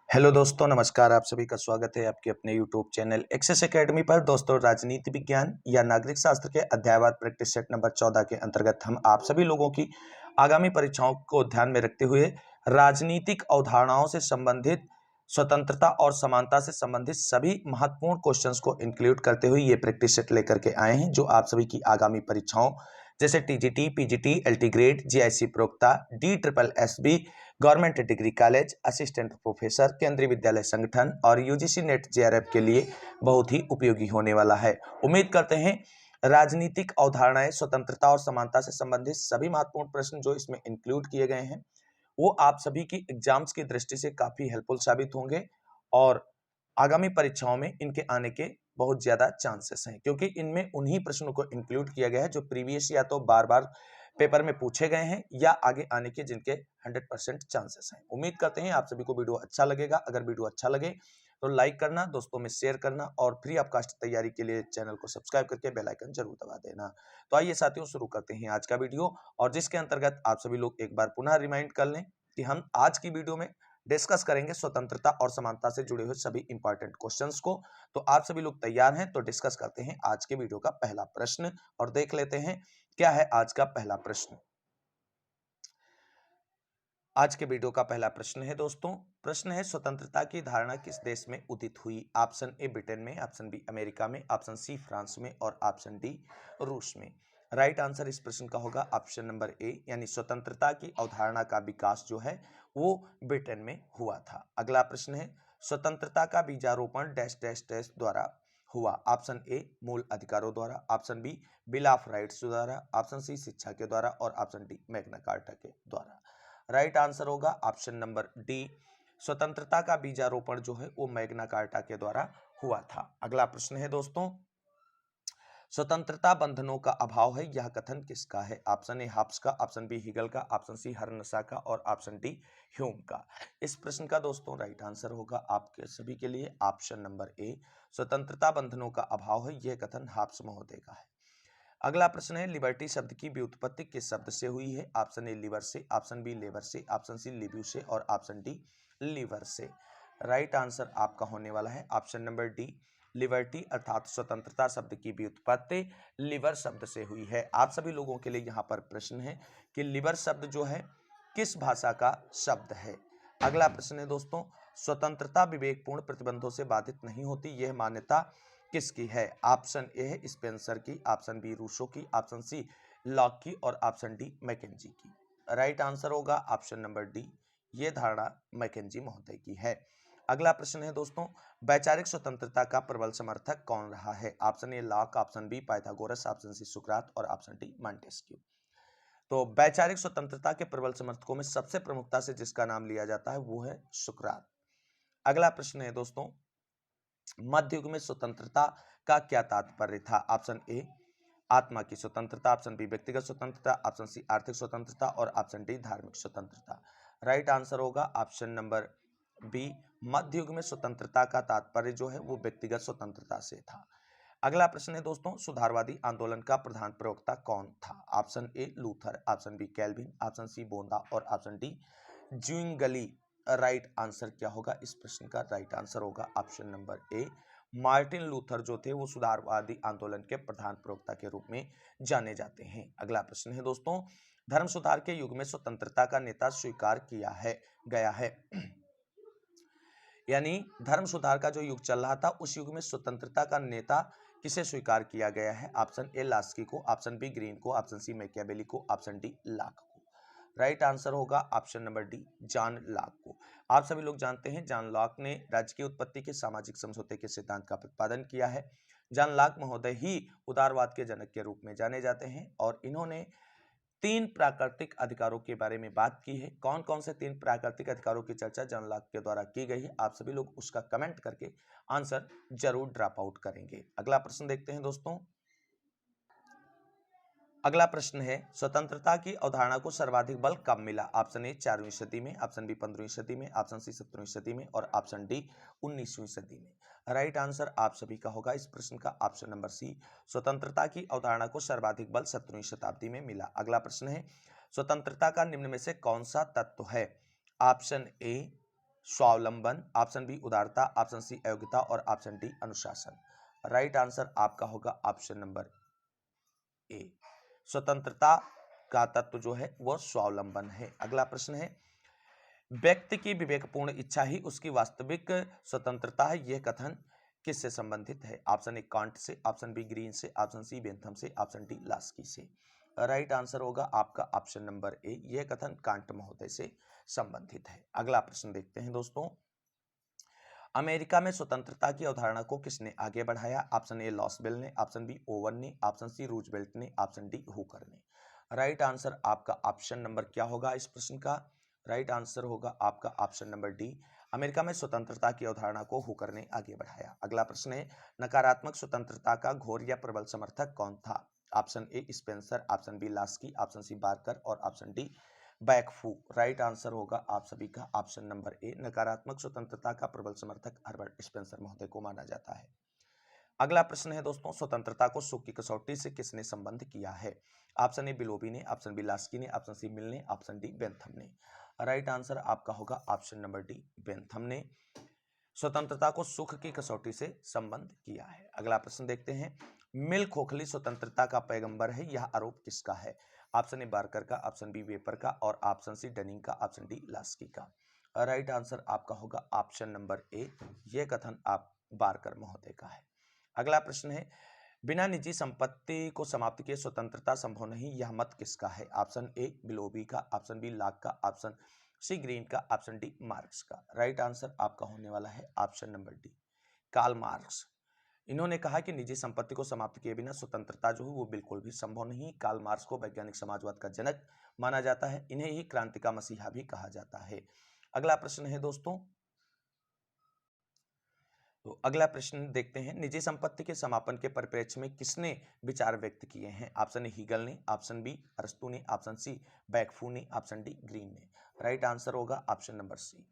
Hello दोस्तों, नमस्कार। आप सभी का स्वागत है आपके अपने यूट्यूब चैनल एक्सेस एकेडमी पर। दोस्तों, राजनीति विज्ञान या नागरिक शास्त्र के अध्यायवार प्रैक्टिस सेट नंबर 14 के अंतर्गत हम आप सभी लोगों की आगामी परीक्षाओं को ध्यान में रखते हुए राजनीतिक अवधारणाओं से संबंधित, स्वतंत्रता और समानता से संबंधित सभी महत्वपूर्ण क्वेश्चंस को इंक्लूड करते हुए ये प्रैक्टिस सेट लेकर के आए हैं, जो आप सभी की आगामी परीक्षाओं जैसे TGT, PGT, LT grade, GIC प्रोक्ता, DSSB, government degree college, assistant professor, केंद्रीय विद्यालय संगठन और यूजीसी नेट जेआरएफ के लिए बहुत ही उपयोगी होने वाला है। उम्मीद करते हैं राजनीतिक अवधारणाएं, स्वतंत्रता और समानता से संबंधित सभी महत्वपूर्ण प्रश्न जो इसमें इंक्लूड किए गए हैं वो आप सभी की एग्जाम्स की दृष्टि से काफी हेल्पफुल साबित होंगे और आगामी परीक्षाओं में इनके आने के बहुत ज्यादा चांसेस हैं, क्योंकि इनमें उन्हीं प्रश्नों को इंक्लूड किया गया है जो प्रीवियस या तो बार बार पेपर में पूछे गए हैं या आगे आने के जिनके 100% चांसेस हैं। उम्मीद करते हैं आप सभी को वीडियो अच्छा लगेगा। अगर वीडियो अच्छा लगे तो लाइक करना, दोस्तों में शेयर करना और फ्री ऑफ कास्ट तैयारी के लिए चैनल को सब्सक्राइब करके बेल आइकन जरूर दबा देना। तो आइए साथियों, शुरू करते हैं आज का वीडियो, और जिसके अंतर्गत आप सभी लोग एक बार पुनः रिमाइंड कर लें कि हम आज की वीडियो में डिस्कस करेंगे स्वतंत्रता और समानता से जुड़े हुए सभी इंपॉर्टेंट क्वेश्चंस को। तो आप सभी लोग तैयार हैं तो डिस्कस करते हैं आज के वीडियो का पहला प्रश्न और देख लेते हैं क्या है आज का पहला प्रश्न। आज के वीडियो का पहला प्रश्न है दोस्तों, प्रश्न है स्वतंत्रता की धारणा किस देश में उदित हुई? ऑप्शन ए ब्रिटेन में, ऑप्शन बी अमेरिका में, ऑप्शन सी फ्रांस में और ऑप्शन डी रूस में। राइट आंसर इस प्रश्न का होगा ऑप्शन नंबर ए, यानी स्वतंत्रता की अवधारणा का विकास जो है वो ब्रिटेन में हुआ था। अगला प्रश्न है स्वतंत्रता का बीजारोपण डैश डैश डैश द्वारा हुआ? ऑप्शन ए मूल अधिकारों द्वारा, option B bill of rights द्वारा, ऑप्शन सी शिक्षा के द्वारा और ऑप्शन डी मैग्ना कार्टा के द्वारा। राइट आंसर होगा ऑप्शन नंबर डी, स्वतंत्रता का बीजारोपण जो है वो मैग्ना कार्टा के द्वारा हुआ था। अगला प्रश्न है दोस्तों, स्वतंत्रता बंधनों का अभाव है यह कथन किसका है? ऑप्शन ए हाब्स का, ऑप्शन बी हिगल का, ऑप्शन सी हर्नसा का और ऑप्शन डी ह्यूम का। इस प्रश्न का दोस्तों राइट आंसर होगा आपके सभी के लिए ऑप्शन नंबर ए, स्वतंत्रता बंधनों का अभाव है यह कथन हाब्स महोदय का है। अगला प्रश्न है लिबर्टी शब्द की व्युत्पत्ति किस शब्द से हुई है? ऑप्शन ए लिवर से, ऑप्शन बी लेबर से, ऑप्शन सी लिब्यू से और ऑप्शन डी लीवर से। राइट आंसर आपका होने वाला है ऑप्शन नंबर डी, लिबर्टी अर्थात स्वतंत्रता शब्द की व्युत्पत्ति लिवर शब्द से हुई है। आप सभी लोगों के लिए यहाँ पर प्रश्न है कि लिवर शब्द जो है किस भाषा का शब्द है? अगला प्रश्न है दोस्तों, स्वतंत्रता विवेकपूर्ण प्रतिबंधों से बाधित नहीं होती, यह मान्यता किसकी है? ऑप्शन ए है स्पेंसर की, ऑप्शन बी रूसो की, ऑप्शन सी लॉक की और ऑप्शन डी मैकेंजी की। राइट आंसर होगा ऑप्शन नंबर डी, ये धारणा मैकेंजी महोदय की है। अगला प्रश्न है दोस्तों, वैचारिक स्वतंत्रता का प्रबल समर्थक कौन रहा है? Option A Locke, option B Pythagoras, option C सुकरात और ऑप्शन डी मॉन्टेस्क्यू। तो वैचारिक स्वतंत्रता के प्रबल समर्थकों में सबसे प्रमुखता से जिसका नाम लिया जाता है वो है सुकरात। अगला प्रश्न है दोस्तों, मध्य युग में स्वतंत्रता का क्या तात्पर्य था? ऑप्शन ए आत्मा की स्वतंत्रता, ऑप्शन बी व्यक्तिगत स्वतंत्रता, ऑप्शन सी आर्थिक स्वतंत्रता और ऑप्शन डी धार्मिक स्वतंत्रता। राइट आंसर होगा ऑप्शन नंबर बी, मध्य युग में स्वतंत्रता का तात्पर्य जो है वो व्यक्तिगत स्वतंत्रता से था। अगला प्रश्न है दोस्तों, सुधारवादी आंदोलन का प्रधान प्रवक्ता कौन था? Option A Luther, option B Calvin, option C बोंदा और option D Zwingli. Right answer क्या होगा इस प्रश्न का? राइट आंसर होगा option number A, Martin Luther जो थे वो सुधारवादी आंदोलन के प्रधान प्रवक्ता के रूप में जाने जाते हैं। अगला प्रश्न है दोस्तों, धर्म सुधार के युग में स्वतंत्रता का नेता स्वीकार किया है गया है यानी धर्म सुधार का जो युग चल रहा था उस युग में स्वतंत्रता का नेता किसे स्वीकार किया गया है? ऑप्शन ए लास्की को, ऑप्शन बी ग्रीन को, ऑप्शन सी मैकियावेली को, ऑप्शन डी लाक को। राइट आंसर होगा option number D, John Locke को। आप सभी लोग जानते हैं जॉन लॉक ने राज्य की उत्पत्ति के सामाजिक समझौते के सिद्धांत का प्रतिपादन किया है। जॉन लॉक महोदय ही उदारवाद के जनक के रूप में जाने जाते हैं और इन्होंने 3 प्राकृतिक अधिकारों के बारे में बात की है। कौन कौन से 3 प्राकृतिक अधिकारों की चर्चा जॉन लॉक के द्वारा की गई है? आप सभी लोग उसका कमेंट करके आंसर जरूर ड्रॉप आउट करेंगे। अगला प्रश्न देखते हैं दोस्तों, अगला प्रश्न है स्वतंत्रता की अवधारणा को सर्वाधिक बल कब मिला? ऑप्शन ए 4वीं सदी में, ऑप्शन बी 15वीं सदी में, ऑप्शन सी 17वीं सदी में और ऑप्शन डी 19वीं सदी में। राइट आंसर आप सभी का होगा इस प्रश्न का ऑप्शन नंबर सी, स्वतंत्रता की अवधारणा को सर्वाधिक बल 17वीं शताब्दी में मिला। अगला प्रश्न है स्वतंत्रता का निम्न में से कौन सा तत्व है? ऑप्शन ए स्वावलंबन, ऑप्शन बी उदारता, ऑप्शन सी अयोग्यता और ऑप्शन डी अनुशासन। राइट आंसर आपका होगा ऑप्शन नंबर ए, स्वतंत्रता का तत्व जो है वो स्वावलंबन है। अगला प्रश्न है, व्यक्ति की विवेकपूर्ण इच्छा ही उसकी वास्तविक स्वतंत्रता है, यह कथन किससे संबंधित है? ऑप्शन ए कांट से, ऑप्शन बी ग्रीन से, ऑप्शन सी बेंथम से, ऑप्शन डी लास्की से। राइट आंसर होगा आपका ऑप्शन नंबर ए, यह कथन कांट महोदय से संबंधित है। अगला प्रश्न देखते हैं दोस्तों, अमेरिका में स्वतंत्रता की अवधारणा को किसने आगे बढ़ाया? ऑप्शन ए लॉसबेल ने, ऑप्शन बी ओवन ने, ऑप्शन सी रूजवेल्ट ने, ऑप्शन डी हुकर ने। राइट आंसर आपका ऑप्शन नंबर क्या होगा इस प्रश्न का? राइट आंसर होगा आपका ऑप्शन नंबर डी, अमेरिका में स्वतंत्रता की अवधारणा को हुकर ने आगे बढ़ाया। अगला प्रश्न है, नकारात्मक स्वतंत्रता का घोर या प्रबल समर्थक कौन था? Option A Spencer, option B Laski, option C Barker और ऑप्शन डी बैकफू। राइट आंसर होगा आप सभी का ऑप्शन नंबर ए, नकारात्मक स्वतंत्रता का प्रबल समर्थक हर्बर्ट स्पेंसर महोदय को माना जाता है। अगला प्रश्न है दोस्तों, स्वतंत्रता को सुख की कसौटी से किसने संबंध किया है? ऑप्शन ए बिलोबी ने, ऑप्शन बी लास्की ने, ऑप्शन सी मिल ने, ऑप्शन डी बेंथम ने। राइट आंसर आपका होगा ऑप्शन नंबर डी, बेंथम ने स्वतंत्रता को सुख की कसौटी से संबंध किया है। अगला प्रश्न देखते हैं, मिल खोखली स्वतंत्रता का पैगंबर है, यह आरोप किसका है? ऑप्शन ए बार्कर का, ऑप्शन बी वेपर का और ऑप्शन सी डनिंग का, ऑप्शन डी लास्की का। राइट आंसर आपका होगा ऑप्शन नंबर ए, यह कथन आप बार्कर महोदय का है। अगला प्रश्न है, बिना निजी संपत्ति को समाप्त किए स्वतंत्रता संभव नहीं, यह मत किसका है? ऑप्शन ए बिलोबी का, ऑप्शन बी लाक का, ऑप्शन सी ग्रीन का, ऑप्शन डी मार्क्स का। राइट आंसर आपका होने वाला है option number D, Karl Marx. इन्होंने कहा कि निजी संपत्ति को समाप्त किए बिना स्वतंत्रता जो है वो बिल्कुल भी संभव नहीं। कार्ल मार्क्स को वैज्ञानिक समाजवाद का जनक माना जाता है, इन्हें ही क्रांति का मसीहा भी कहा जाता है। अगला प्रश्न है दोस्तों, तो अगला प्रश्न देखते हैं, निजी संपत्ति के समापन के परिप्रेक्ष्य में किसने विचार व्यक्त किए हैं? ऑप्शन ए हीगल ने, ऑप्शन बी अरस्तू ने, ऑप्शन सी बैकफू ने, ऑप्शन डी ग्रीन ने। राइट आंसर होगा ऑप्शन नंबर सी,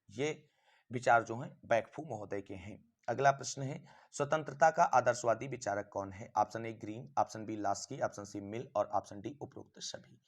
ये विचार जो हैं बैकफू महोदय के हैं। अगला प्रश्न है, स्वतंत्रता का आदर्शवादी विचारक कौन है? Option A Green, option B Laski, option C Mill और ऑप्शन डी उपरोक्त सभी।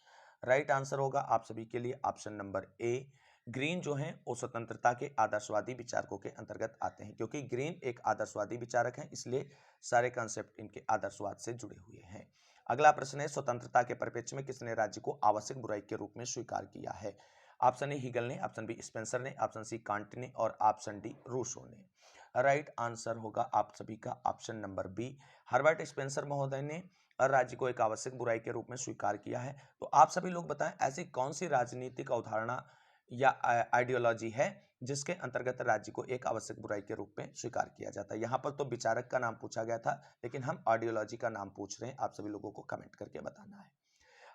राइट आंसर होगा आप सभी के लिए ऑप्शन नंबर ए, ग्रीन जो हैं वो स्वतंत्रता के आदर्शवादी विचारकों के अंतर्गत आते हैं, क्योंकि ग्रीन एक आदर्शवादी विचारक हैं, इसलिए सारे कंसेप्ट इनके आदर्शवाद से जुड़े हुए हैं। अगला प्रश्न है, स्वतंत्रता के परिप्रेक्ष्य में किसने राज्य को आवश्यक बुराई के रूप में स्वीकार किया है? ऑप्शन ए हीगल ने, ऑप्शन बी स्पेंसर ने, ऑप्शन सी कांट ने और ऑप्शन डी रूसो ने। राइट आंसर होगा आप सभी का option number B, Herbert Spencer महोदय ने राज्य को एक आवश्यक बुराई के रूप में स्वीकार किया है। तो आप सभी लोग बताएं, ऐसी कौन सी राजनीतिक अवधारणा या आइडियोलॉजी है जिसके अंतर्गत राज्य को एक आवश्यक बुराई के रूप में स्वीकार किया जाता है? यहाँ पर तो विचारक का नाम पूछा गया था, लेकिन हम आइडियोलॉजी का नाम पूछ रहे हैं, आप सभी लोगों को कमेंट करके बताना है।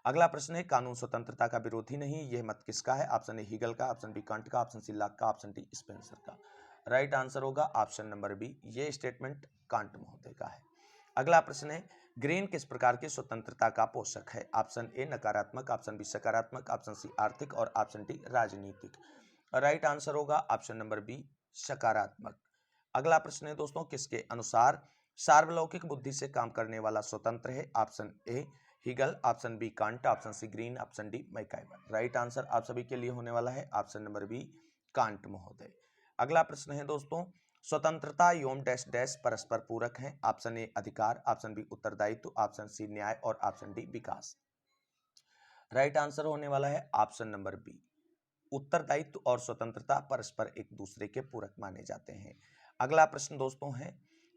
अगला प्रश्न है, कानून स्वतंत्रता का विरोधी नहीं, यह मत किसका है? ऑप्शन ए हीगल का, ऑप्शन बी कांट का, ऑप्शन सी लाक का, ऑप्शन डी स्पेंसर का। राइट आंसर होगा ऑप्शन नंबर बी, ये स्टेटमेंट कांट महोदय का है। अगला प्रश्न है, ग्रीन किस प्रकार की स्वतंत्रता का पोषक है? ऑप्शन ए नकारात्मक, ऑप्शन बी सकारात्मक, ऑप्शन सी आर्थिक और ऑप्शन डी राजनीतिक। राइट आंसर होगा ऑप्शन नंबर बी, सकारात्मक। अगला प्रश्न है दोस्तों, किसके अनुसार सार्वलौकिक बुद्धि से काम करने वाला स्वतंत्र है? Option A Hegel, option B Kant, option C Green, option D MacIver. Right answer आप सभी के लिए होने वाला है ऑप्शन नंबर बी, कांट महोदय। अगला प्रश्न है दोस्तों, स्वतंत्रता एवं डैश डैश परस्पर पूरक हैं? ऑप्शन ए अधिकार, ऑप्शन बी उत्तरदायित्व, ऑप्शन सी न्याय और ऑप्शन डी विकास। राइट आंसर होने वाला है ऑप्शन नंबर बी, उत्तरदायित्व और स्वतंत्रता परस्पर एक दूसरे के पूरक माने जाते हैं। अगला प्रश्न दोस्तों है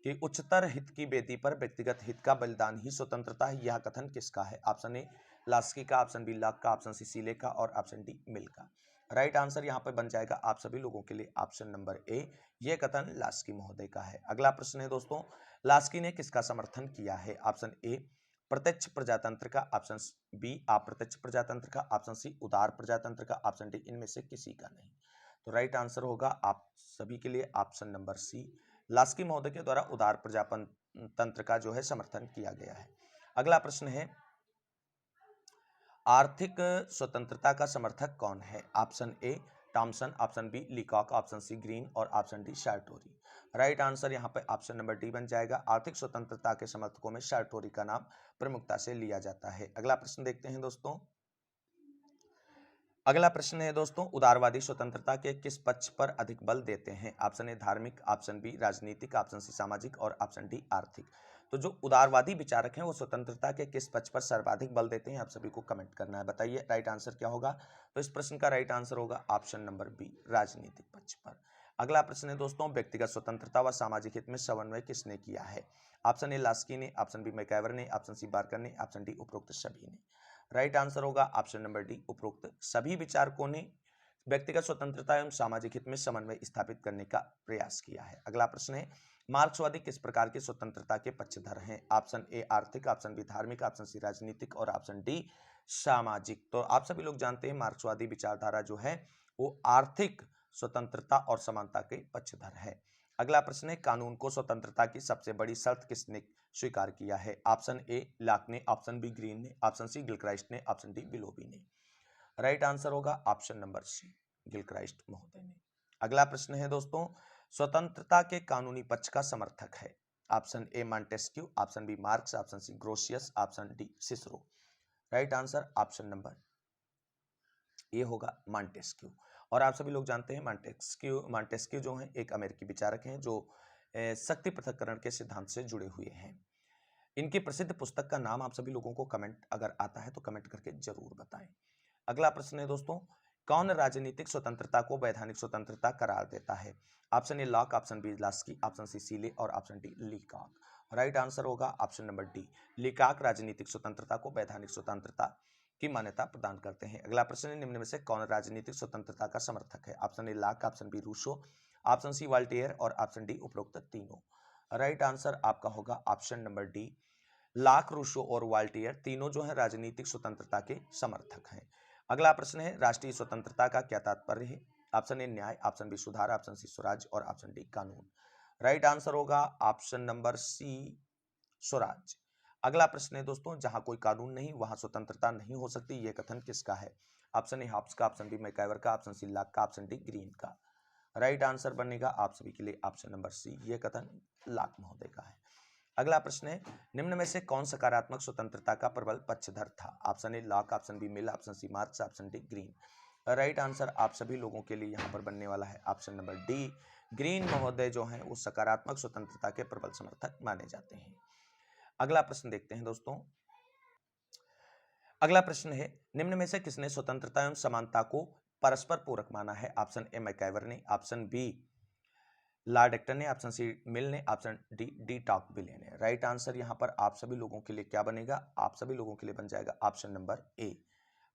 कि उच्चतर हित की बेदी पर व्यक्तिगत हित का बलिदान ही स्वतंत्रता है, यह कथन किसका है? ऑप्शन ए लास्की का, ऑप्शन बी लाक का, ऑप्शन सी सीले का और ऑप्शन डी मिल का। राइट आंसर यहाँ पर बन जाएगा आप सभी लोगों के लिए ऑप्शन नंबर ए, यह कथन लास्की महोदय का है। अगला प्रश्न है दोस्तों, लास्की ने किसका समर्थन किया है? ऑप्शन ए प्रत्यक्ष प्रजातंत्र का, ऑप्शन बी अप्रत्यक्ष प्रजातंत्र का, ऑप्शन सी उदार प्रजातंत्र का, ऑप्शन डी इनमें से किसी का नहीं। तो राइट आंसर होगा आप सभी के लिए ऑप्शन नंबर सी, लास्की महोदय के द्वारा उदार प्रजातंत्र का जो है समर्थन किया गया है। अगला प्रश्न है, आर्थिक स्वतंत्रता का समर्थक कौन है? Option A Thomson, option B Leacock, option C Green और option D Sartori. Right answer यहाँ पे ऑप्शन नंबर डी बन जाएगा। आर्थिक स्वतंत्रता के समर्थकों में सार्टोरी का नाम प्रमुखता से लिया जाता है। अगला प्रश्न देखते हैं दोस्तों, अगला प्रश्न है दोस्तों, उदारवादी स्वतंत्रता के किस पक्ष पर अधिक बल देते हैं? ऑप्शन ए धार्मिक, ऑप्शन बी राजनीतिक, ऑप्शन सी सामाजिक और ऑप्शन डी आर्थिक। तो जो उदारवादी विचारक हैं वो स्वतंत्रता के किस पक्ष पर सर्वाधिक बल देते हैं, आप सभी को कमेंट करना है। बताइए राइट आंसर क्या होगा। तो इस प्रश्न का राइट आंसर होगा ऑप्शन नंबर बी, राजनीतिक पक्ष पर। अगला प्रश्न है दोस्तों, व्यक्तिगत स्वतंत्रता व सामाजिक हित में समन्वय किसने किया है? ऑप्शन ए लास्की ने, ऑप्शन बी मैकैवर ने, ऑप्शन सी बार्कर ने, ऑप्शन डी उपरोक्त सभी ने। राइट आंसर होगा ऑप्शन नंबर डी, उपरोक्त सभी विचारकों ने व्यक्तिगत स्वतंत्रता एवं सामाजिक हित में समन्वय स्थापित करने का प्रयास किया है। अगला प्रश्न है, मार्क्सवादी किस प्रकार की स्वतंत्रता के पक्षधर हैं? ऑप्शन ए आर्थिक, ऑप्शन बी धार्मिक, ऑप्शन सी राजनीतिक और ऑप्शन डी सामाजिक। तो आप सभी लोग जानते हैं मार्क्सवादी विचारधारा जो है वो आर्थिक स्वतंत्रता और समानता के पक्षधर है। अगला प्रश्न है, कानून को स्वतंत्रता की सबसे बड़ी शर्त किसने स्वीकार किया है? ऑप्शन ए लाक ने, ऑप्शन बी ग्रीन ने, ऑप्शन सी गिलक्राइस्ट ने, ऑप्शन डी बिलोबी ने। राइट आंसर होगा ऑप्शन नंबर सी, गिलक्राइस्ट महोदय ने। अगला प्रश्न है दोस्तों, स्वतंत्रता के कानूनी पक्ष का समर्थक है? Option A Montesquieu, option B Marx, option C Grotius, option D Cicero. Right answer option number ये होगा मॉन्टेस्क्यू। और आप सभी लोग जानते हैं मॉन्टेस्क्यू जो है एक अमेरिकी विचारक हैं जो शक्ति पृथक्करण के सिद्धांत से जुड़े हुए हैं। इनकी प्रसिद्ध पुस्तक का नाम आप सभी लोगों को कमेंट अगर आता है तो कमेंट करके जरूर बताएं। अगला प्रश्न है दोस्तों, कौन राजनीतिक स्वतंत्रता को वैधानिक स्वतंत्रता करार देता है? Option A Locke, option B Laski, option C Seeley और option D Leacock. Right answer होगा ऑप्शन नंबर डी, लीकॉक राजनीतिक स्वतंत्रता को वैधानिक स्वतंत्रता की मान्यता प्रदान करते हैं। अगला प्रश्न है, निम्न में से कौन राजनीतिक स्वतंत्रता का समर्थक है? Option A Locke, option B Rousseau, option C Voltaire और ऑप्शन डी उपरोक्त तीनों। राइट आंसर आपका होगा option number D, Locke, Rousseau और वाल्टियर तीनों जो है राजनीतिक स्वतंत्रता के समर्थक हैं। अगला प्रश्न है, राष्ट्रीय स्वतंत्रता का क्या तात्पर्य है? ऑप्शन ए न्याय, ऑप्शन बी सुधार, ऑप्शन सी स्वराज और ऑप्शन डी कानून। राइट आंसर होगा ऑप्शन नंबर सी, स्वराज। अगला प्रश्न है दोस्तों, जहां कोई कानून नहीं वहां स्वतंत्रता नहीं हो सकती, यह कथन किसका है? ऑप्शन ए हॉब्स का, ऑप्शन बी मैकइवर का, ऑप्शन सी लॉक का, ऑप्शन डी ग्रीन का। राइट आंसर बनेगा आप सभी के लिए ऑप्शन नंबर सी, यह कथन लॉक महोदय का है। अगला प्रश्न है, निम्न में से कौन सकारात्मक स्वतंत्रता का प्रबल पक्षधर था? Option A Locke, option B Mill, option C Marx, option D Green. Right answer आप सभी लोगों के लिए यहाँ पर बनने वाला है ऑप्शन नंबर डी, ग्रीन महोदय जो हैं वो सकारात्मक स्वतंत्रता के प्रबल समर्थक माने जाते हैं। अगला प्रश्न देखते हैं दोस्तों। अगला प्रश्न है, निम्न में से किसने स्वतंत्रता एवं समानता को परस्पर पूरक माना है? ऑप्शन ए मैकइवर ने, ऑप्शन बी लॉर्ड एक्टन ने, ऑप्शन सी मिल ने, ऑप्शन डी डी टॉकविले ने। राइट आंसर यहां पर आप सभी लोगों के लिए क्या बनेगा? आप सभी लोगों के लिए बन जाएगा ऑप्शन नंबर ए।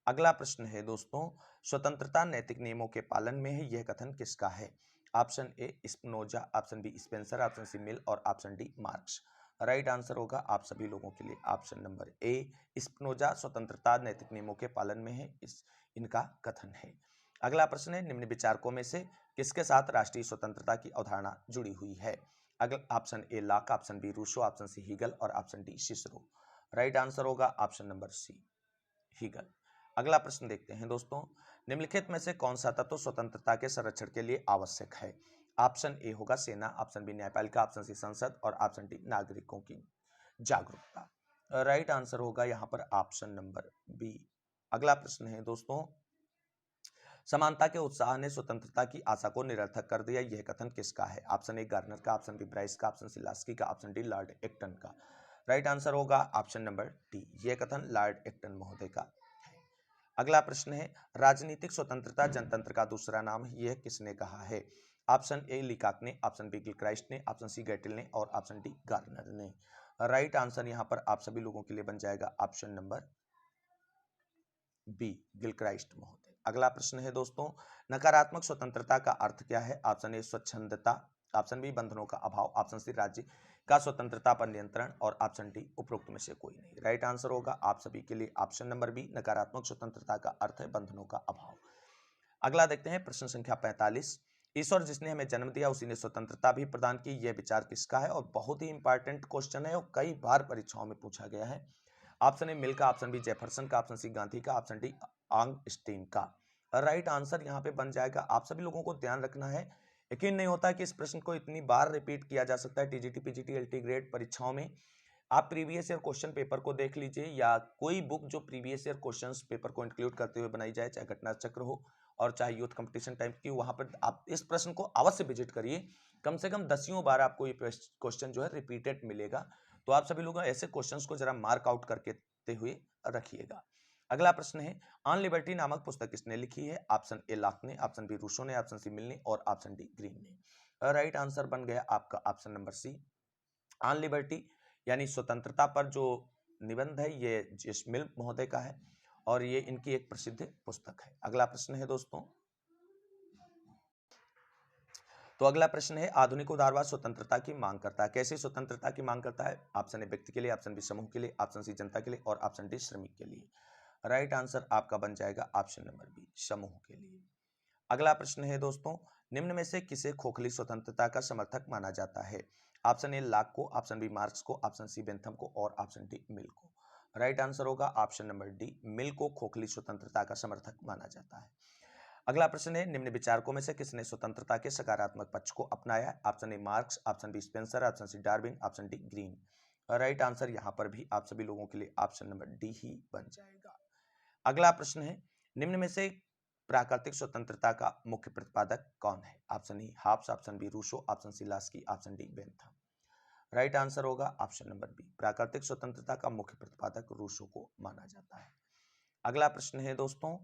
अगला प्रश्न है दोस्तों, स्वतंत्रता नैतिक नियमों के पालन में है, यह कथन किसका है? Option A Spinoza, option B Spencer, option C Mill और option D Marx. Right answer होगा आप सभी लोगों के लिए ऑप्शन नंबर ए, स्पिनोजा स्वतंत्रता नैतिक नियमों के पालन में है, इस इनका कथन है। अगला प्रश्न है, निम्न विचारकों में से किसके साथ राष्ट्रीय स्वतंत्रता की अवधारणा जुड़ी हुई है? अगला option A Locke, option B Rousseau, option C Hegel और option D Cicero. Right answer होगा ऑप्शन नंबर सी, हीगल। अगला प्रश्न देखते हैं दोस्तों, निम्नलिखित में से कौन सा तत्व स्वतंत्रता के संरक्षण के लिए आवश्यक है? ऑप्शन ए होगा सेना, ऑप्शन बी न्यायपालिका, ऑप्शन सी संसद और ऑप्शन डी नागरिकों की जागरूकता। राइट आंसर होगा यहाँ पर ऑप्शन नंबर बी। अगला प्रश्न है दोस्तों, समानता के उत्साह ने स्वतंत्रता की आशा को निरर्थक कर दिया, यह कथन किसका है? ऑप्शन ए गार्नर का, ऑप्शन बी ब्राइस का, ऑप्शन सी लास्की का, ऑप्शन डी लॉर्ड एक्टन का। राइट आंसर होगा ऑप्शन नंबर डी, यह कथन लॉर्ड एक्टन महोदय का है। अगला प्रश्न है, राजनीतिक स्वतंत्रता जनतंत्र का दूसरा नाम है, यह किसने कहा है? ऑप्शन ए लीकॉक ने, ऑप्शन बी गिलक्राइस्ट ने, ऑप्शन सी गेटिल ने और ऑप्शन डी गार्नर ने। राइट आंसर यहां पर आप सभी लोगों के लिए बन जाएगा ऑप्शन नंबर बी, गिलक्राइस्ट महोदय। अगला प्रश्न है दोस्तों, नकारात्मक स्वतंत्रता का अर्थ क्या है? ऑप्शन ए स्वच्छंदता, ऑप्शन बी बंधनों का अभाव, ऑप्शन सी राज्य का स्वतंत्रता पर नियंत्रण और ऑप्शन डी उपरोक्त में से कोई नहीं। राइट आंसर होगा आप सभी के लिए ऑप्शन नंबर बी, नकारात्मक स्वतंत्रता का अर्थ है बंधनों का अभाव। अगला देखते हैं प्रश्न संख्या 45, ईश्वर जिसने हमें जन्म दिया उसी ने स्वतंत्रता भी प्रदान की, यह विचार किसका है? और बहुत ही इंपॉर्टेंट क्वेश्चन है और कई बार परीक्षाओं में पूछा गया है। ऑप्शन ए मिल का, ऑप्शन बी जेफरसन का, ऑप्शन सी गांधी का, ऑप्शन डी आंगस्टीन का। राइट आंसर यहाँ पे बन जाएगा, आप सभी लोगों को ध्यान रखना है, यकीन नहीं होता कि इस प्रश्न को इतनी बार रिपीट किया जा सकता है टीजीटी, पीजीटी, एलटी ग्रेड परीक्षाओं में। आप प्रीवियस ईयर क्वेश्चन पेपर को देख लीजिए या कोई बुक जो प्रीवियस ईयर क्वेश्चंस पेपर को इंक्लूड करते हुए बनाई जाए, चाहे घटना चक्र हो और चाहे यूथ कंपटीशन टाइप की, वहां पर आप इस प्रश्न को अवश्य विजिट करिए। कम से कम 10 बार आपको ये क्वेश्चन जो है रिपीटेड मिलेगा। तो आप सभी लोग ऐसे क्वेश्चंस को जरा मार्क आउट करके हुए रखिएगा। अगला प्रश्न है, ऑन लिबर्टी नामक पुस्तक किसने लिखी है? ऑप्शन ए लॉक ने, ऑप्शन बी रूसो ने, ऑप्शन सी मिल ने और ऑप्शन डी ग्रीन ने। राइट आंसर बन गया आपका option number C, on liberty यानी स्वतंत्रता पर जो निबंध है ये जेम्स मिल महोदय का है और ये इनकी एक प्रसिद्ध पुस्तक है। अगला प्रश्न है दोस्तों, तो अगला प्रश्न है, आधुनिक उदारवाद स्वतंत्रता की मांग करता है। कैसी स्वतंत्रता की मांग करता है? ऑप्शन ए व्यक्ति के लिए, ऑप्शन बी समूह के लिए, ऑप्शन सी जनता के लिए और ऑप्शन डी श्रमिक के लिए। राइट आंसर आपका बन जाएगा ऑप्शन नंबर बी, समूह के लिए। अगला प्रश्न है दोस्तों, निम्न में से किसे खोखली स्वतंत्रता का समर्थक माना जाता है? ऑप्शन ए लॉक को, ऑप्शन बी मार्क्स को, ऑप्शन सी बेंथम को और ऑप्शन डी मिल को। राइट आंसर होगा ऑप्शन नंबर डी, मिल को खोखली स्वतंत्रता का समर्थक माना जाता है। अगला प्रश्न है, निम्न विचारकों में से किसने स्वतंत्रता के सकारात्मक पक्ष को अपनाया? Option A Marx, option B Spencer, option C Darwin, option D Green. Right answer यहां पर भी आप सभी लोगों के लिए ऑप्शन नंबर डी ही बन जाएगा। अगला प्रश्न है, निम्न में से प्राकृतिक स्वतंत्रता का मुख्य प्रतिपादक कौन है? Option E Hobbes, option B Rousseau, option C Laski, option D Bentham. Right answer होगा ऑप्शन नंबर बी, प्राकृतिक स्वतंत्रता का मुख्य प्रतिपादक रूसो को माना जाता है। अगला प्रश्न है दोस्तों,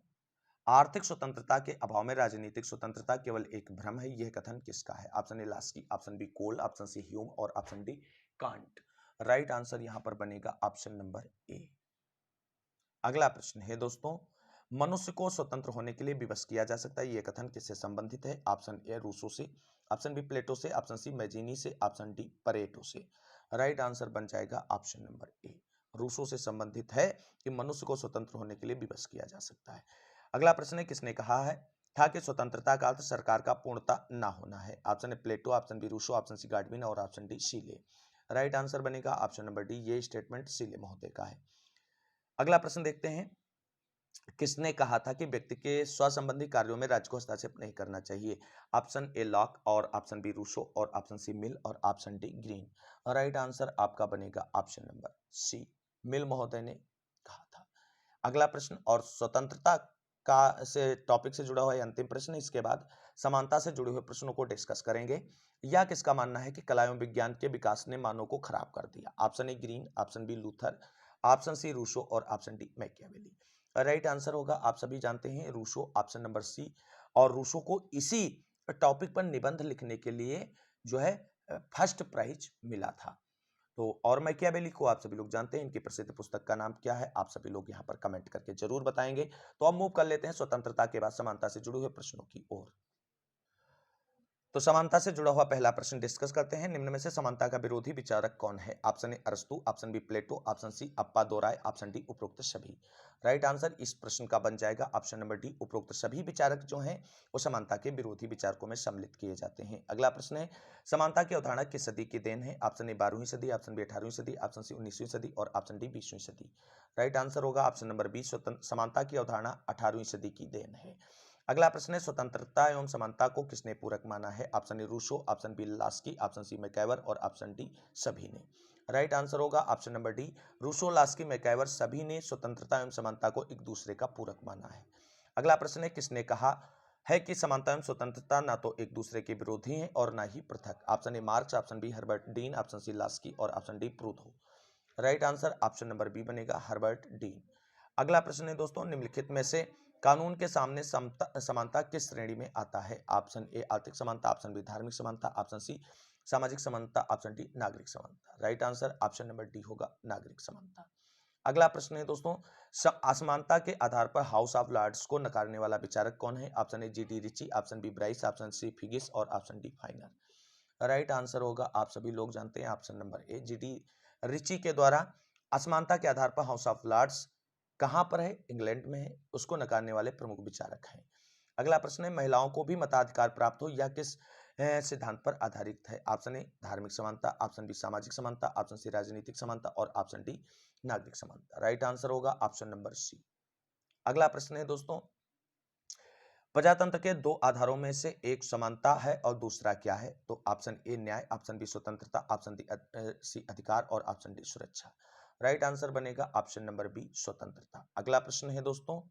आर्थिक स्वतंत्रता के अभाव में राजनीतिक स्वतंत्रता केवल एक भ्रम है, यह कथन किसका है? Option A Laski, option B Cole, option C Hume और option D Kant. Right answer यहां पर बनेगा ऑप्शन नंबर ए। अगला प्रश्न है दोस्तों, मनुष्य को स्वतंत्र होने के लिए विवश किया जा सकता है, यह कथन किससे संबंधित है? ऑप्शन ए रूसो से, ऑप्शन बी प्लेटो से, ऑप्शन सी मैजिनी से, ऑप्शन डी परेटो से। राइट आंसर बन जाएगा ऑप्शन नंबर ए, रूसो से संबंधित है कि मनुष्य को स्वतंत्र होने के लिए विवश किया जा सकता है। अगला प्रश्न है, किसने कहा है था कि स्वतंत्रता का अर्थ सरकार का पूर्णता ना होना है? Option A Plato, option B Rousseau, option C Godwin और option D Shelley. Right answer बनेगा ऑप्शन नंबर डी, ये स्टेटमेंट शीले महोदय का है। अगला प्रश्न देखते हैं, किसने कहा था कि व्यक्ति के स्व संबंधी कार्यों में राज्य को हस्तक्षेप नहीं करना चाहिए? ऑप्शन ए लॉक और ऑप्शन बी रूसो और ऑप्शन सी मिल और option D Green. Right answer आपका बनेगा ऑप्शन नंबर सी, मिल महोदय ने कहा था। अगला प्रश्न, और स्वतंत्रता का से टॉपिक से जुड़ा हुआ अंतिम प्रश्न, इसके बाद समानता से जुड़े हुए प्रश्नों को डिस्कस करेंगे। या किसका मानना है कि कला एवं विज्ञान के विकास ने मानव को खराब कर दिया? Option A Green, option B Luther, option C Rousseau और option D Machiavelli. Right answer होगा, आप सभी जानते हैं, रूसो, ऑप्शन नंबर सी। और रूसो को इसी टॉपिक पर निबंध लिखने के लिए जो है फर्स्ट प्राइज मिला था। तो और मैकियावेली को आप सभी लोग जानते हैं, इनकी प्रसिद्ध पुस्तक का नाम क्या है? आप सभी लोग यहाँ पर कमेंट करके जरूर बताएंगे। तो अब मूव कर लेते हैं स्वतंत्रता के बाद समानता से जुड़े हुए प्रश्नों की ओर। तो समानता से जुड़ा हुआ पहला प्रश्न डिस्कस करते हैं, निम्न में से समानता का विरोधी विचारक कौन है? ऑप्शन ए अरस्तु, ऑप्शन बी प्लेटो, ऑप्शन सी अप्पादोराय, ऑप्शन डी उपरोक्त सभी। राइट आंसर इस प्रश्न का बन जाएगा ऑप्शन नंबर डी, उपरोक्त सभी विचारक जो हैं वो समानता के विरोधी विचारकों में सम्मिलित किए जाते हैं। अगला प्रश्न है, समानता की अवधारणा किस सदी की देन है? ऑप्शन ए 12वीं सदी, ऑप्शन बी 18वीं सदी, ऑप्शन सी 19वीं सदी और ऑप्शन डी 20वीं सदी। राइट आंसर होगा ऑप्शन नंबर बी, समानता की अवधारणा 18वीं सदी की देन है। अगला प्रश्न है, स्वतंत्रता एवं समानता को किसने पूरक माना है? Option A Rousseau, option B Laski, option C MacIver और ऑप्शन डी सभी ने। राइट आंसर होगा option number D, Rousseau, Laski, MacIver सभी ने स्वतंत्रता एवं समानता को एक दूसरे का पूरक माना है। अगला प्रश्न है, किसने कहा है कि समानता एवं स्वतंत्रता ना तो एक दूसरे के विरोधी हैं और ना ही पृथक? Option A Marx, option B Herbert Deane, option C Laski और option D Proudhon. Right answer option number B बनेगा, हर्बर्ट डीन। अगला प्रश्न है दोस्तों, निम्नलिखित में से कानून के सामने समानता किस श्रेणी में आता है? ऑप्शन ए आर्थिक समानता, ऑप्शन बी धार्मिक समानता, ऑप्शन सी सामाजिक समानता, ऑप्शन डी नागरिक समानता। Right answer option number D होगा, नागरिक समानता। अगला प्रश्न है दोस्तों, असमानता के आधार पर हाउस ऑफ लॉर्ड्स को नकारने वाला विचारक कौन है? Option A G D Ritchie, option B Bryce, option C Figgis और option D Finer. Right answer होगा, आप सभी लोग जानते हैं, option number A G D Ritchie के द्वारा असमानता के आधार पर हाउस ऑफ लॉर्ड्स कहां पर है? इंग्लैंड में है, उसको नकारने वाले प्रमुख विचारक हैं। अगला प्रश्न है, महिलाओं को भी मताधिकार प्राप्त हो यह किस सिद्धांत पर आधारित है? ऑप्शन ए धार्मिक समानता, ऑप्शन बी सामाजिक समानता, ऑप्शन सी राजनीतिक समानता और ऑप्शन डी नागरिक समानता। राइट आंसर होगा ऑप्शन नंबर सी। अगला प्रश्न है दोस्तों, प्रजातंत्र के दो आधारों में से एक समानता है और दूसरा क्या है? तो ऑप्शन ए न्याय, ऑप्शन बी स्वतंत्रता, ऑप्शन सी अधिकार और ऑप्शन डी सुरक्षा। राइट आंसर बनेगा ऑप्शन नंबर बी स्वतंत्रता। अगला प्रश्न है दोस्तों,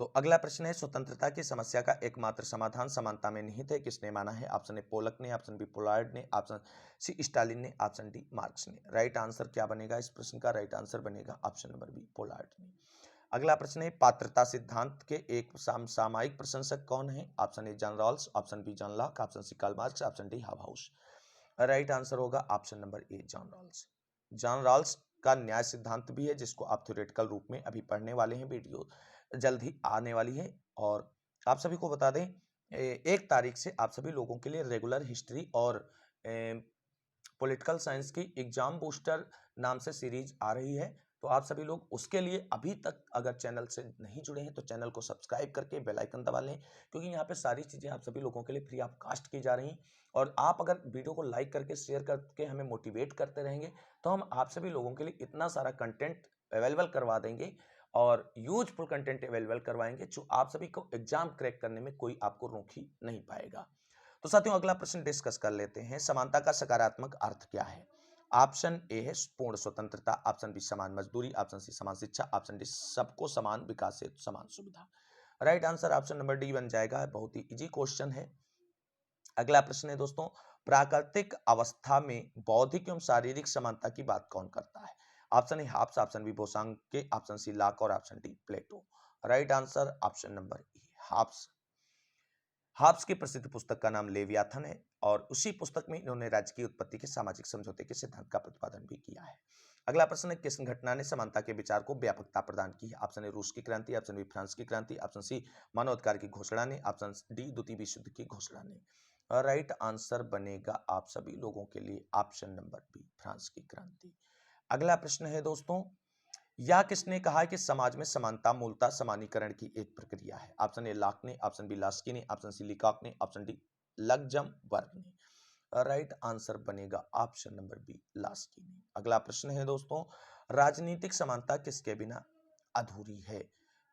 तो अगला प्रश्न है स्वतंत्रता की समस्या का एकमात्र समाधान समानता में निहित है, किसने माना है? ऑप्शन ए पोलक ने, ऑप्शन बी पोलार्ड ने, ऑप्शन सी स्टालिन ने, ऑप्शन डी मार्क्स ने। राइट आंसर क्या बनेगा इस प्रश्न का? राइट आंसर बनेगा ऑप्शन नंबर बी पोलार्ड ने। अगला प्रश्न है पात्रता सिद्धांत के एक सामायिक प्रशंसक कौन है? Option A John Rawls, option B John Locke, option C Karl Marx, option D House. Right answer होगा option number A John Rawls. John Rawls का न्याय सिद्धांत भी है, जिसको आप थ्योरेटिकल रूप में अभी पढ़ने वाले हैं, वीडियो जल्द ही आने वाली है। और आप सभी को बता दें 1 तारीख से आप सभी लोगों के लिए रेगुलर हिस्ट्री और पॉलिटिकल साइंस की एग्जाम बूस्टर नाम से सीरीज आ रही है। तो आप सभी लोग उसके लिए अभी तक अगर चैनल से नहीं जुड़े हैं तो चैनल को सब्सक्राइब करके बेल आइकन दबा लें, क्योंकि यहाँ पे सारी चीज़ें आप सभी लोगों के लिए फ्री ऑफ कास्ट की जा रही हैं। और आप अगर वीडियो को लाइक करके शेयर करके हमें मोटिवेट करते रहेंगे तो हम आप सभी लोगों के लिए इतना सारा कंटेंट अवेलेबल करवा देंगे और यूजफुल कंटेंट अवेलेबल करवाएंगे जो आप सभी को एग्जाम क्रैक करने में कोई आपको रोक ही नहीं पाएगा। तो साथियों अगला प्रश्न डिस्कस कर लेते हैं, समानता का सकारात्मक अर्थ क्या है? ऑप्शन ए है पूर्ण स्वतंत्रता, ऑप्शन बी समान मजदूरी, ऑप्शन सी समान शिक्षा, ऑप्शन डी सबको समान विकास से समान सुविधा। Right answer option number D बन जाएगा। बहुत ही इजी क्वेश्चन है। अगला प्रश्न है दोस्तों, प्राकृतिक अवस्था में बौद्धिक एवं शारीरिक समानता की बात कौन करता है? Option A Hobbes, option B Bosanquet, option C Locke और option D Plato. Right answer option number A Hobbes. Hobbes की प्रसिद्ध पुस्तक का नाम लेवियाथन है और उसी पुस्तक में इन्होंने राज्य की उत्पत्ति के सामाजिक समझौते के सिद्धांत का प्रतिपादन भी किया है। अगला प्रश्न है किस घटना ने समानता के विचार को व्यापकता प्रदान की है? ऑप्शन ए रूस की क्रांति, ऑप्शन बी फ्रांस की क्रांति, ऑप्शन सी मानवाधिकार की घोषणा ने, ऑप्शन डी द्वितीय विश्व युद्ध की घोषणा ने। राइट आंसर बनेगा आप सभी लोगों के लिए ऑप्शन नंबर बी फ्रांस की क्रांति। अगला प्रश्न है दोस्तों, यह किसने कहा है कि समाज में समानता मूलतः समानीकरण की एक प्रक्रिया है? ऑप्शन ए लॉक ने, ऑप्शन बी लास्की ने, ऑप्शन सी लिकॉक ने, ऑप्शन डी लग्जम वर्ग ने। राइट आंसर बनेगा ऑप्शन नंबर बी लास्की ने। अगला प्रश्न है दोस्तों, राजनीतिक समानता किसके बिना अधूरी है?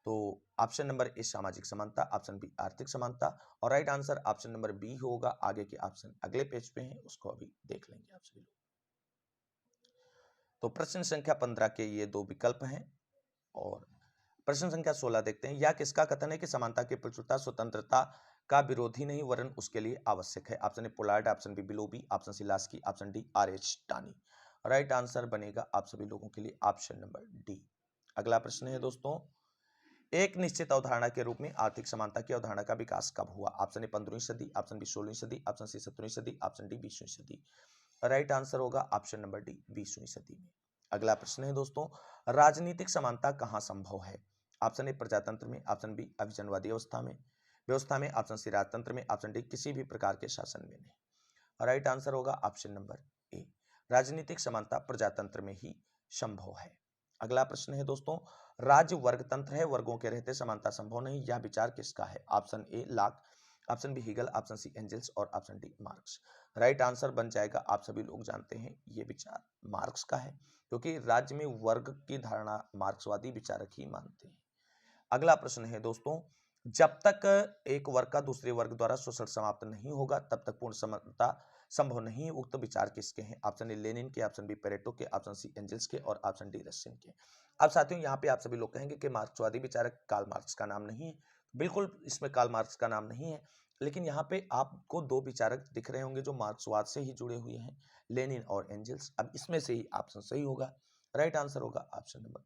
तो ऑप्शन नंबर ए सामाजिक समानता, ऑप्शन बी आर्थिक समानता और right answer option number B होगा। आगे के ऑप्शन अगले पेज पे हैं, उसको अभी देख लेंगे आप सभी लोग। तो प्रश्न संख्या 15 के ये 2 विकल्प हैं और प्रश्न संख्या 16 देखते हैं, यह किसका कथन है कि समानता की प्रचुरता स्वतंत्रता का विरोधी नहीं वरन उसके लिए आवश्यक है? Option A Pollard, option B Willoughby, option C Laski, option D R H Tawney. Right answer बनेगा आप सभी लोगों के लिए ऑप्शन नंबर डी। अगला प्रश्न है दोस्तों, एक निश्चित अवधारणा के रूप में आर्थिक समानता की अवधारणा का विकास कब हुआ? ऑप्शन ए 15वीं सदी, ऑप्शन बी 16वीं सदी, ऑप्शन सी 17वीं सदी, ऑप्शन डी 20वीं सदी। राइट आंसर होगा ऑप्शन नंबर डी 20वीं सदी में। अगला प्रश्न है दोस्तों, राजनीतिक समानता कहाँ संभव है? ऑप्शन ए प्रजातंत्र में, ऑप्शन बी अभिजनवादी व्यवस्था में, ऑप्शन सी राजतंत्र में, ऑप्शन डी किसी भी प्रकार के शासन में नहीं। राइट आंसर होगा ऑप्शन नंबर ए, राजनीतिक समानता प्रजातंत्र में ही संभव है। अगला प्रश्न है दोस्तों, राज्य वर्ग तंत्र है, वर्गों के रहते समानता संभव नहीं, यह विचार किसका है? Option A Locke, option B Hegel, option C Engels और option D Marx. Right answer बन जाएगा, आप सभी लोग जानते हैं ये विचार मार्क्स का है, क्योंकि राज्य में वर्ग की धारणा मार्क्सवादी विचारक ही मानते हैं। अगला प्रश्न है दोस्तों, जब तक एक वर्ग का दूसरे वर्ग द्वारा शोषण समाप्त नहीं होगा तब तक पूर्ण समता संभव नहीं है, उक्त विचार किसके हैं? ऑप्शन ए लेनिन के, ऑप्शन बी पेरेटो के, ऑप्शन सी एंजल्स के और ऑप्शन डी रशियन के। अब साथियों यहाँ पे आप सभी लोग कहेंगे कि मार्क्सवादी विचारक कार्ल मार्क्स का नाम नहीं है। बिल्कुल इसमें कार्ल मार्क्स का नाम नहीं है, लेकिन यहाँ पे आपको 2 विचारक दिख रहे होंगे जो मार्क्सवाद से ही जुड़े हुए हैं, लेनिन और एंजल्स। अब इसमें से ही ऑप्शन सही होगा। राइट आंसर होगा ऑप्शन नंबर।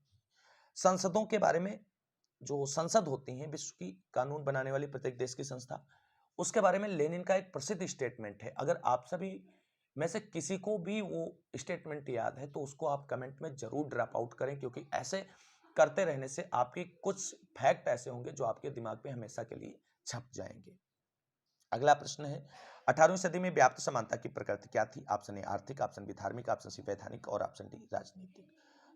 संसदों के बारे में, जो संसद होती है विश्व की कानून बनाने वाली प्रत्येक देश की संस्था, उसके बारे में लेनिन का एक प्रसिद्ध स्टेटमेंट है। अगर आप सभी में से किसी को भी वो स्टेटमेंट याद है तो उसको आप कमेंट में जरूर ड्रॉप आउट करें, क्योंकि ऐसे करते रहने से आपके कुछ फैक्ट ऐसे होंगे जो आपके दिमाग में हमेशा के लिए छप जाएंगे। अगला प्रश्न है, 18वीं सदी में व्याप्त समानता की प्रकृति क्या थी? ऑप्शन ए आर्थिक, ऑप्शन बी धार्मिक, ऑप्शन सी वैधानिक और ऑप्शन डी राजनीतिक।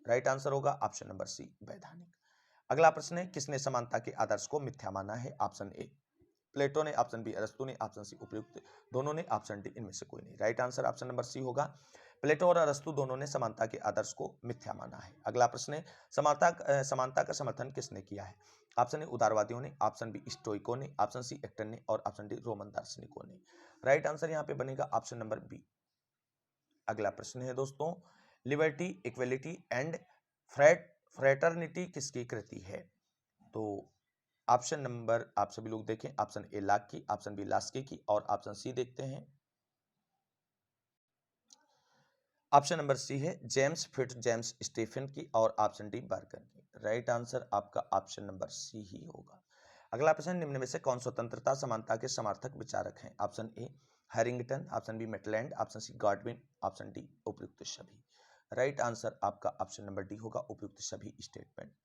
राइट आंसर होगा ऑप्शन नंबर सी वैधानिक। अगला प्रश्न है, किसने समानता के आदर्श को मिथ्या माना है? ऑप्शन ए प्लेटो ने, ऑप्शन बी अरस्तु ने, ऑप्शन सी उपयुक्त दोनों ने, ऑप्शन डी इनमें से कोई नहीं। Right answer option number C होगा। प्लेटो और अरस्तु दोनों ने समानता के आदर्श को मिथ्या माना है। अगला प्रश्न है समानता का समर्थन किसने किया है? ऑप्शन ए उदारवादियों ने, ऑप्शन बी स्टोइकों ने, ऑप्शन सी एक्टन ने और ऑप्शन डी रोमन दार्शनिकों ने। राइट आंसर यहाँ पे बनेगा ऑप्शन नंबर बी। अगला प्रश्न है दोस्तों, लिबर्टी, इक्वलिटी एंड फ्रेटर्निटी किसकी कृति है? तो ऑप्शन नंबर आप सभी लोग देखें, ऑप्शन ए लाक की, ऑप्शन बी लास्की की और ऑप्शन सी देखते हैं, ऑप्शन नंबर सी है जेम्स फिट जेम्स स्टीफन की और ऑप्शन डी बर्गन की। राइट आंसर आपका ऑप्शन नंबर सी ही होगा। अगला प्रश्न, निम्न में से कौन स्वतंत्रता समानता के समर्थक विचारक हैं? Option A Harrington, option B Maitland, option C Godwin, option D उपयुक्त सभी। राइट आंसर आपका ऑप्शन नंबर डी होगा, उपयुक्त सभी स्टेटमेंट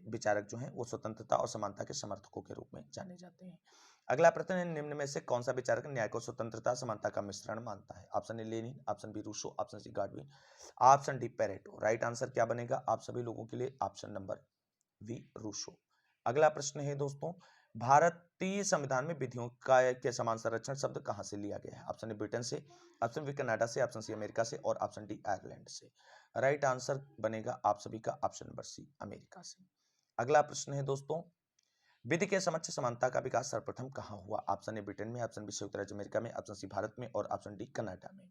विचारक जो हैं वो स्वतंत्रता और समानता के समर्थकों के रूप में जाने जाते हैं। अगला प्रश्न है, निम्न में से कौन सा विचारक न्याय को स्वतंत्रता समानता का मिश्रण मानता है? Option A Lenin, option B Rousseau, option C Godwin, option D Pareto. Right answer क्या बनेगा आप सभी लोगों के लिए? Option number B Rousseau. अगला प्रश्न है दोस्तों, भारतीय संविधान में विधियों का के समान संरक्षण शब्द कहां से लिया गया है? ऑप्शन ए ब्रिटेन से, ऑप्शन बी कनाडा से, ऑप्शन सी अमेरिका से और ऑप्शन डी आयरलैंड से। राइट आंसर बनेगा आप सभी का ऑप्शन नंबर सी अमेरिका से। अगला प्रश्न है दोस्तों, विधि के समक्ष समानता का विकास सर्वप्रथम कहां हुआ? ऑप्शन ए ब्रिटेन में, ऑप्शन बी संयुक्त राज्य अमेरिका में, ऑप्शन सी भारत में और ऑप्शन डी कनाडा में।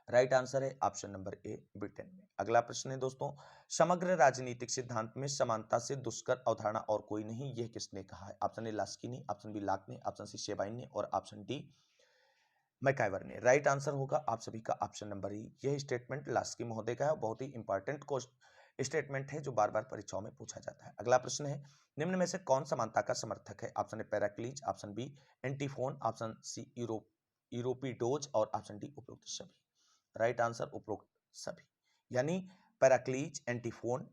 राइट आंसर है ऑप्शन नंबर ए ब्रिटेन में। अगला प्रश्न है दोस्तों, समग्र राजनीतिक सिद्धांत में समानता से दुष्कर अवधारणा और कोई नहीं, यह किसने कहा है? ऑप्शन ए लास्की ने, ऑप्शन बी लाक ने, ऑप्शन सी शेबाइन ने और ऑप्शन डी मैकाइवर ने। राइट आंसर होगा आप सभी का ऑप्शन नंबर ई। यह स्टेटमेंट लास्की महोदय का है, बहुत ही इंपॉर्टेंट स्टेटमेंट है जो बार बार परीक्षाओं में पूछा जाता है। अगला प्रश्न है, निम्न में से कौन समानता का समर्थक है? Option A Pericles, option B Antiphon, option C Euripides और ऑप्शन डी उपरोक्त सभी। राइट आंसर उपरोक्त सभी, यानी पैराक्लीज, एंटीफोन,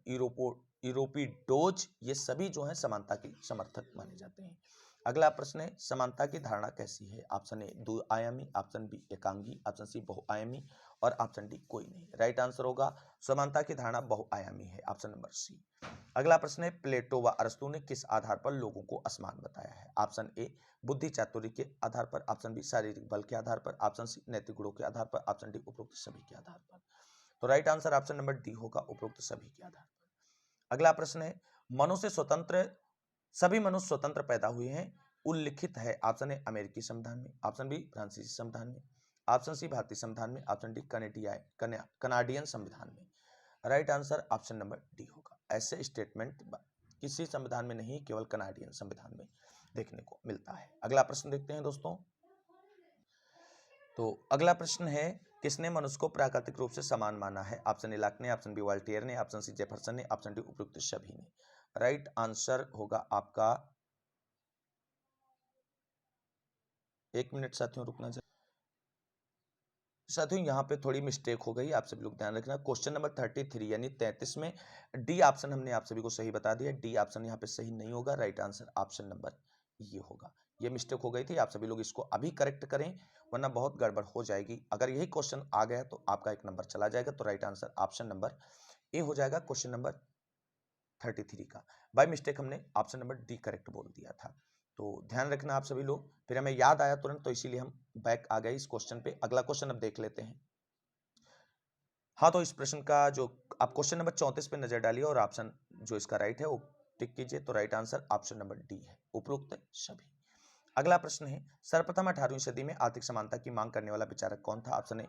यूरोपीडोज ये सभी जो है समानता के समर्थक माने जाते हैं। अगला प्रश्न है, समानता की धारणा कैसी है? ऑप्शन ए द्विआयामी, ऑप्शन बी एकांगी, ऑप्शन सी बहुआयामी और ऑप्शन डी कोई नहीं। राइट आंसर होगा समानता की धारणा बहुआयामी है, ऑप्शन नंबर सी। अगला प्रश्न है, प्लेटो व अरस्तु ने किस आधार पर लोगों को असमान बताया है? ऑप्शन ए बुद्धि चातुर्य के आधार पर, ऑप्शन बी शारीरिक बल के आधार पर, ऑप्शन सी नैतिक गुणों के आधार पर, ऑप्शन डी उपरोक्त सभी के आधार पर। तो right answer option number D होगा, उपरोक्त सभी के आधार पर। अगला प्रश्न है, सभी मनुष्य स्वतंत्र पैदा हुए हैं उल्लिखित है? ऑप्शन ए अमेरिकी संविधान में, ऑप्शन बी फ्रांसीसी संविधान में, ऑप्शन सी भारतीय संविधान में, ऑप्शन डी कनाडियन संविधान में। Right answer option number D होगा। ऐसे स्टेटमेंट किसी संविधान में नहीं, केवल कनाडियन संविधान में देखने को मिलता है। अगला प्रश्न देखते हैं दोस्तों। तो अगला प्रश्न है, किसने मनुष्य को प्राकृतिक रूप से समान माना है? ऑप्शन ए लाक ने, ऑप्शन बी वॉल्टेयर ने, ऑप्शन सी जेफरसन ने, ऑप्शन डी उपयुक्त सभी ने। राइट आंसर होगा आपका, एक मिनट साथियों रुकना चाहिए साथियों, यहाँ पे थोड़ी मिस्टेक हो गई, आप सभी लोग ध्यान रखना। क्वेश्चन नंबर 33 यानी 33 में डी ऑप्शन हमने आप सभी को सही बता दिया, डी ऑप्शन यहाँ पे सही नहीं होगा। राइट आंसर ऑप्शन नंबर ये होगा। ये मिस्टेक हो गई थी, आप सभी लोग इसको अभी करेक्ट करें वरना बहुत गड़बड़ हो जाएगी। अगर यही क्वेश्चन आ गया तो आपका एक नंबर चला जाएगा। तो राइट आंसर ऑप्शन नंबर ए हो जाएगा क्वेश्चन नंबर 33 का। बाय मिस्टेक हमने ऑप्शन नंबर डी करेक्ट बोल दिया था, तो ध्यान रखना आप सभी लोग। फिर हमें याद आया तुरंत, तो इसीलिए हम बैक आ गए इस क्वेश्चन पे। अगला क्वेश्चन अब देख लेते हैं। हाँ, तो इस प्रश्न का जो आप क्वेश्चन नंबर 34 पे नजर डालिए और ऑप्शन जो इसका राइट है वो टिक कीजिए। तो right answer option number D है, उपरोक्त सभी। अगला प्रश्न है, सर्वप्रथम 18वीं सदी में आर्थिक समानता की मांग करने वाला विचारक कौन था? Option A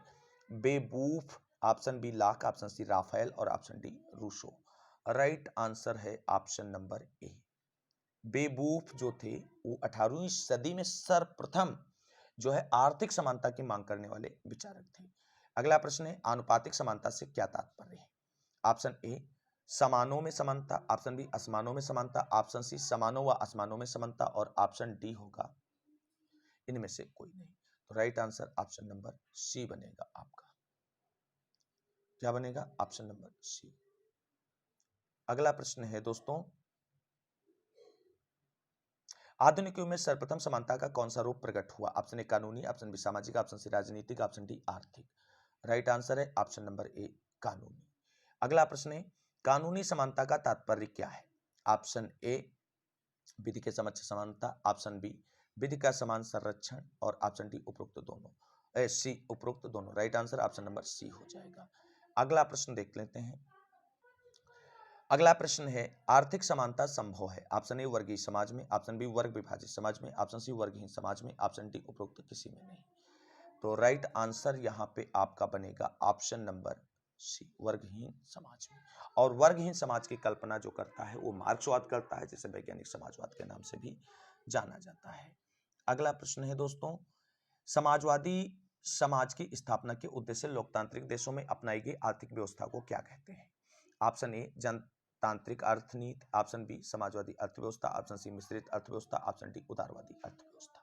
Babeuf, option B Locke, option C Raphael और option D Rousseau. Right answer है ऑप्शन नंबर ए। बेबूफ जो थे वो 18वीं सदी में सर्वप्रथम जो है आर्थिक समानता की मांग करने वाले विचारक थे। अगला प्रश्न है, आनुपातिक समानता से क्या तात्पर्य है? ऑप्शन ए समानों में समानता, ऑप्शन बी असमानों में समानता, ऑप्शन सी समानों व असमानों में समानता और ऑप्शन डी होगा इनमें से कोई नहीं। तो right answer option number C बनेगा आपका। क्या बनेगा? Option number C. अगला प्रश्न है दोस्तों, आधुनिक युग में सर्वप्रथम समानता का कौन सा रूप प्रकट हुआ? ऑप्शन ए कानूनी, ऑप्शन बी सामाजिक, ऑप्शन सी राजनीतिक, ऑप्शन डी आर्थिक। राइट आंसर है ऑप्शन नंबर ए कानूनी। अगला प्रश्न है, कानूनी समानता का तात्पर्य क्या है? ऑप्शन ए विधि के समक्ष समानता, ऑप्शन बी विधि का समान संरक्षण और ऑप्शन डी उपरोक्त दोनों। सी, उपरोक्त दोनों। Right answer option number C हो जाएगा। अगला प्रश्न देख लेते हैं। अगला प्रश्न है आर्थिक समानता संभव है? ऑप्शन ए वर्गीय समाज में, ऑप्शन बी वर्ग विभाजित समाज में, ऑप्शन सी वर्गहीन समाज में, ऑप्शन डी उपरोक्त किसी में नहीं। तो राइट आंसर यहाँ पे आपका बनेगा ऑप्शन नंबर सी, वर्गहीन समाज में। और वर्गहीन समाज की कल्पना जो करता है वो मार्क्सवाद करता है, जिसे वैज्ञानिक समाजवाद के नाम से भी जाना जाता है। अगला प्रश्न है दोस्तों, समाजवादी समाज की स्थापना के उद्देश्य से लोकतांत्रिक देशों में अपनाई गई आर्थिक व्यवस्था को क्या कहते हैं? ऑप्शन ए जनतांत्रिक अर्थनीति, ऑप्शन बी समाजवादी अर्थव्यवस्था, ऑप्शन सी मिश्रित अर्थव्यवस्था, ऑप्शन डी उदारवादी अर्थव्यवस्था।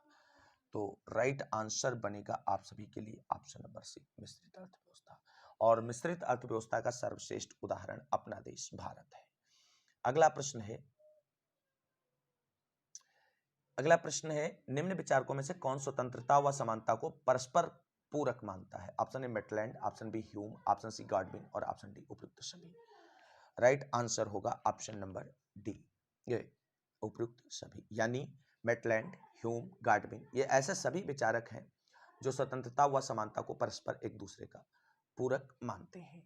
तो राइट आंसर बनेगा आप सभी के लिए ऑप्शन नंबर सी, मिश्रित अर्थव्यवस्था। और मिश्रित अर्थव्यवस्था का सर्वश्रेष्ठ उदाहरण अपना देश भारत है। अगला प्रश्न है, निम्न विचारकों में से कौन स्वतंत्रता व समानता को परस्पर पूरक मानता है? Option A Maitland, option B Hume, option C Godwin और ऑप्शन डी उपयुक्त सभी। राइट आंसर होगा ऑप्शन नंबर डी, ये उपयुक्त सभी। यानी मेटलैंड, ह्यूम, गाडविन ये ऐसे सभी विचारक हैं जो स्वतंत्रता व समानता को परस्पर एक दूसरे का पूरक मानते हैं।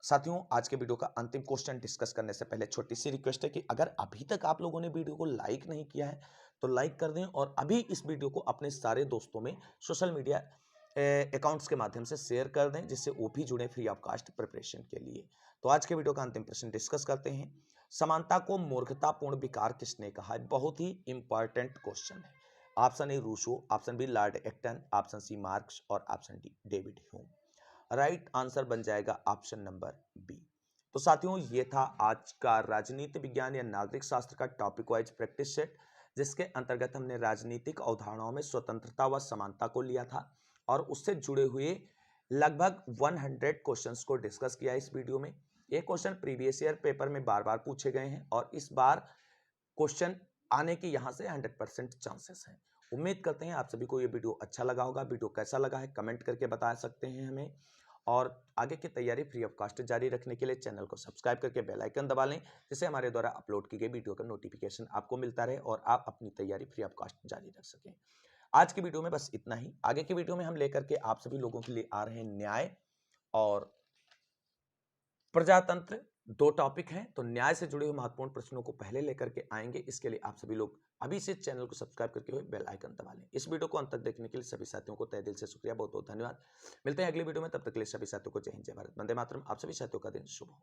साथियों, आज के वीडियो का अंतिम क्वेश्चन डिस्कस करने से पहले छोटी सी रिक्वेस्ट है कि अगर अभी तक आप लोगों ने वीडियो को लाइक नहीं किया है तो लाइक कर दें और अभी इस वीडियो को अपने सारे दोस्तों में सोशल मीडिया अकाउंट्स के माध्यम से शेयर कर दें, जिससे वो भी जुड़े फ्री ऑफ कास्ट प्रिपरेशन के लिए। तो आज के वीडियो का अंतिम प्रश्न डिस्कस करते हैं। समानता को मूर्खतापूर्ण विकार किसने कहा है? बहुत ही इंपॉर्टेंट क्वेश्चन है। Option A Rousseau, option B Lord Acton, option C Marx और option D David Hume. Right answer बन जाएगा ऑप्शन नंबर बी। तो साथियों, ये था आज का राजनीति विज्ञान या नागरिक शास्त्र का टॉपिक वाइज प्रैक्टिस सेट, जिसके अंतर्गत हमने राजनीतिक अवधारणाओं में स्वतंत्रता व समानता को लिया था और उससे जुड़े हुए लगभग 100 क्वेश्चंस को डिस्कस किया इस वीडियो में। ये क्वेश्चन प्रीवियस ईयर पेपर में बार बार पूछे गए हैं और इस बार क्वेश्चन आने की यहां से 100% चांसेस हैं। उम्मीद करते हैं आप सभी को ये वीडियो अच्छा लगा होगा। वीडियो कैसा लगा है कमेंट करके बता सकते हैं हमें, और आगे की तैयारी फ्री ऑफ कॉस्ट जारी रखने के लिए चैनल को सब्सक्राइब करके बेल आइकन दबा लें, जिससे हमारे द्वारा अपलोड की गई वीडियो का नोटिफिकेशन आपको मिलता रहे और आप अपनी तैयारी फ्री ऑफ कॉस्ट जारी रख सकें। आज की वीडियो में बस इतना ही। आगे की वीडियो में हम लेकर के आप सभी लोगों के लिए आ रहे हैं न्याय और प्रजातंत्र, दो टॉपिक हैं। तो न्याय से जुड़े हुए महत्वपूर्ण प्रश्नों को पहले लेकर के आएंगे। इसके लिए आप सभी लोग अभी से चैनल को सब्सक्राइब करके हुए बेल आइकन दबा लें। इस वीडियो को अंत तक देखने के लिए सभी साथियों को तहे दिल से शुक्रिया, बहुत बहुत धन्यवाद। मिलते हैं अगली वीडियो में, तब तक के लिए सभी साथियों को जय हिंद, जय भारत, वंदे मातरम। आप सभी साथियों का दिन शुभ हो।